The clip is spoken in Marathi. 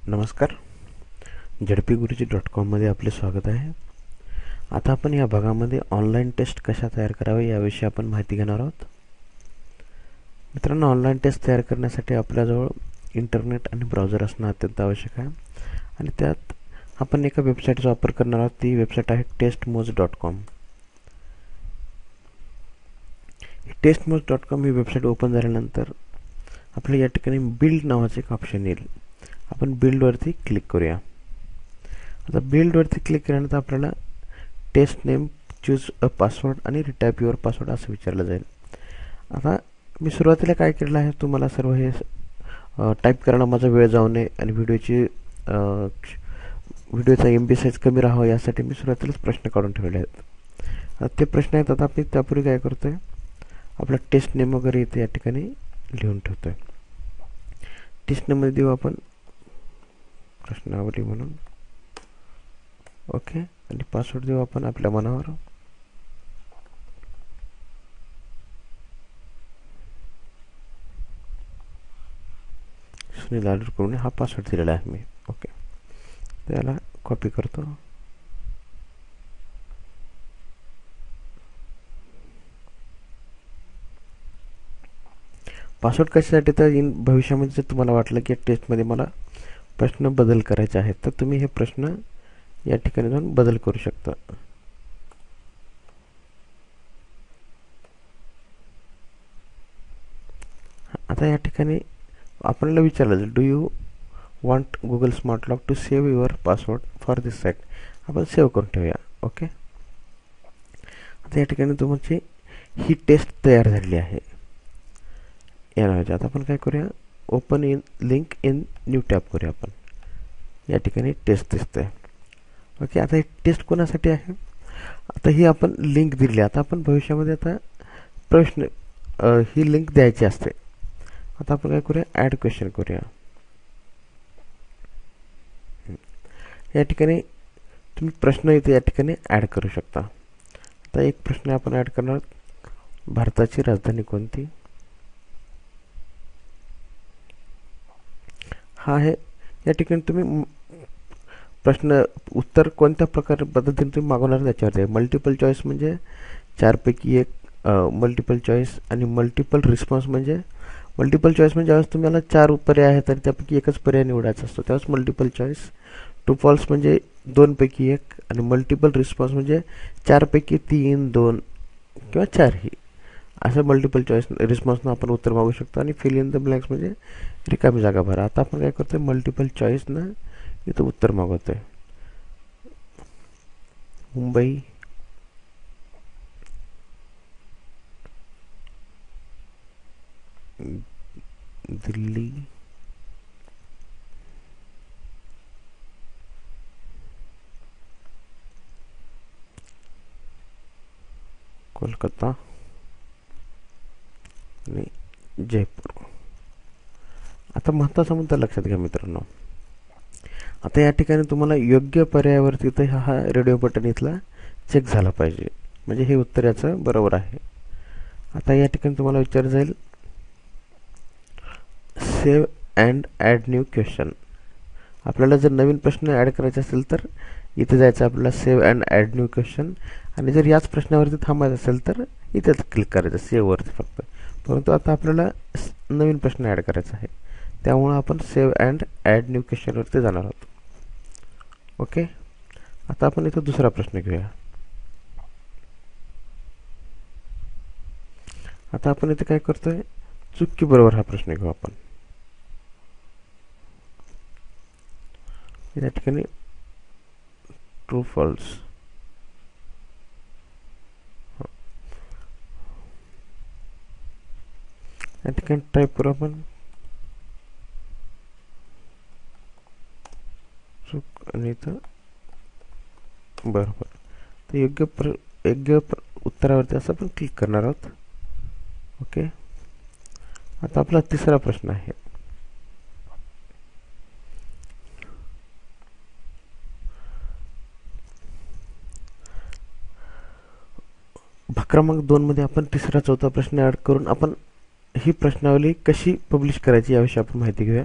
नमस्कार. झडपीगुरुजी.com मध्ये आपले स्वागत आहे. आता आपण या भागामध्ये ऑनलाईन टेस्ट कशा तयार करावे याविषयी आपण माहिती घेणार आहोत. मित्रांनो, ऑनलाईन टेस्ट तयार करण्यासाठी आपल्याजवळ इंटरनेट आणि ब्राउझर असणं अत्यंत आवश्यक आहे आणि त्यात आपण एका वेबसाईटचा वापर करणार आहोत. ती वेबसाईट आहे testmoz.com. testmoz.com ही वेबसाईट ओपन झाल्यानंतर आपल्या या ठिकाणी बिल्ड नावाचे एक ऑप्शन येईल. आपण बिल्डवरती क्लिक करूया. आता बिल्डवरती क्लिक केल्यानंतर आपल्याला test name, choose a password आणि रिटाईप युअर पासवर्ड असं विचारलं जाईल. आता मी सुरुवातीला काय केलं आहे, तुम्हाला सर्व हे टाईप करायला माझा वेळ जाऊ नये आणि व्हिडिओचा MB साईज कमी राहावा यासाठी मी सुरुवातीलाच प्रश्न काढून ठेवले आहेत. आता ते प्रश्न आहेत. आता आपण त्यापूर्वी काय करतोय, आपला टेस्ट नेम वगैरे इथे या ठिकाणी लिहून ठेवतोय. टेस्ट नेममध्ये देऊ आपण प्रश्नावली म्हणून, ओके, आणि पासवर्ड देऊ आपण आपल्या मनावर. सुनील आलूर करून हा पासवर्ड दिलेला आहे मी. ओके, त्याला कॉपी करतो. पासवर्ड कशासाठी, तर भविष्यामध्ये जर तुम्हाला वाटलं की टेस्टमध्ये मला प्रश्न बदल करायचे आहेत तर तुम्ही हे प्रश्न या ठिकाणी जाऊन बदल करू शकता. आता या ठिकाणी आपल्याला विचारलं जाईल, do you want Google smart lock to save your password for this site. आपण सेव्ह करून ठेवूया. ओके, आता या ठिकाणी तुमची ही टेस्ट तयार झालेली आहे या नावाची. आता आपण काय करूया, open in link in new tab करूया. आपण या ठिकाणी टेस्ट दिसतंय. ओके, आता ही टेस्ट कोणासाठी आहे, आता ही आपण लिंक दिली. आता आपण भविष्यामध्ये आता प्रश्न ही लिंक द्यायची असते. आता आपण काय करूया, ॲड क्वेश्चन करूया. या ठिकाणी तुम्ही प्रश्न इथे या ठिकाणी ॲड करू शकता. आता एक प्रश्न आपण ॲड करणार, भारताची राजधानी कोणती. हा आहे. या ठिकाणी तुम्ही प्रश्न उत्तर कोणत्या प्रकारे पद्धतीने तुम्ही मागवणार त्याच्यावर आहे. मल्टिपल चॉईस म्हणजे 4पैकी 1 मल्टिपल चॉईस, आणि मल्टिपल रिस्पॉन्स म्हणजे ज्यावेळेस तुम्हाला 4 पर्याय आहेत आणि त्यापैकी एकच पर्याय निवडायचा असतो त्यावेळेस मल्टिपल चॉईस. ट्रू फॉल्स म्हणजे 2पैकी 1, आणि मल्टिपल रिस्पॉन्स म्हणजे 4पैकी 3, 2 किंवा 4 ही असं मल्टिपल चॉईस रिस्पॉन्सनं आपण उत्तर मागू शकतो. आणि फिल इन द ब्लँक्स म्हणजे रिकामी जागा भरा. आता आपण काय करतोय, मल्टिपल चॉईसनं इथं उत्तर मागवतोय. मुंबई, दिल्ली, कोलकाता आणि जयपूर. आता महत्त्वाचा मुद्दा लक्षात घ्या मित्रांनो. आता या ठिकाणी तुम्हाला योग्य पर्यायावरती तर हा रेडिओ बटन इथला चेक झाला पाहिजे, म्हणजे हे उत्तर याचं बरोबर आहे. आता या ठिकाणी तुम्हाला विचारलं जाईल, save and add new question. आपल्याला जर नवीन प्रश्न ॲड करायचे असेल तर इथे जायचं आपल्याला save and add new question, आणि जर याच प्रश्नावरती थांबायचं असेल तर इथेच क्लिक करायचं सेव्हवरती फक्त. परंतु आता आपल्याला नवीन प्रश्न ॲड करायचा आहे त्यामुळं आपण सेव्ह अँड ॲड न्यू क्वेश्चनवरती जाणार आहोत. ओके, आता आपण इथं दुसरा प्रश्न घेऊया. आता आपण इथे काय करतोय, चूक की बरोबर हा प्रश्न घेऊ आपण. या ठिकाणी ट्रू फॉल्स. या ठिकाणी टाईप करू आपण चूक, आणि इथं बरोबर. तर योग्य उत्तरावरती असं आपण क्लिक करणार आहोत. ओके, आता आपला तिसरा प्रश्न आहे. क्रमांक 2 मध्ये आपण तिसरा चौथा प्रश्न ॲड करून आपण ही प्रश्नावली कशी पब्लिश करायची याविषयी आपण माहिती घेऊया.